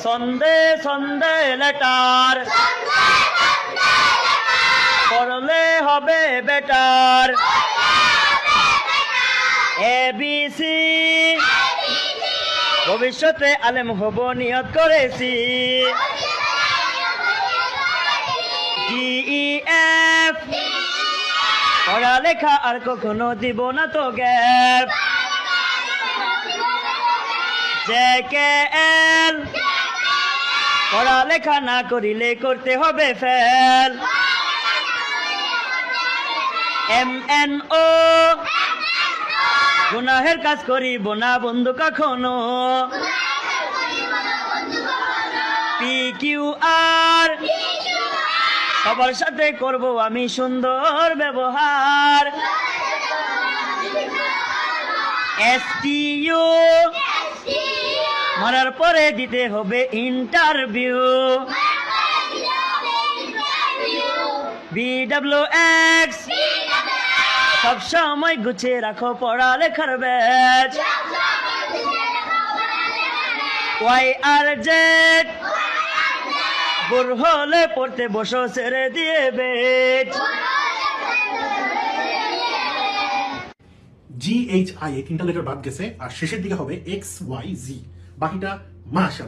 সন্ধে সন্ধে লেটার পড়লে হবে বেটার ABC ভবিষ্যতে আলেম হব নিয়ত করেছি DEF পড়ালেখা আর কখনো দিব না তো গ্যাপ JKL পড়ালেখা না করিলে করতে হবে ফেল MNO গুনাহের কাজ করিব না বন্ধু কখনো PQR সবার সাথে করব আমি সুন্দর ব্যবহার STU মরার পরে দিতে হবে ইন্টারভিউ BWX সব সময় গুছিয়ে রাখো পড়ালেখার ব্যাচ YRZ বোর হলে পড়তে বসো ছেড়ে দিয়ে বেট GHI এই তিনটা লেটার বাদ গেছে আর শেষের দিকে হবে XYZ বাকিটা মাশাআল্লাহ।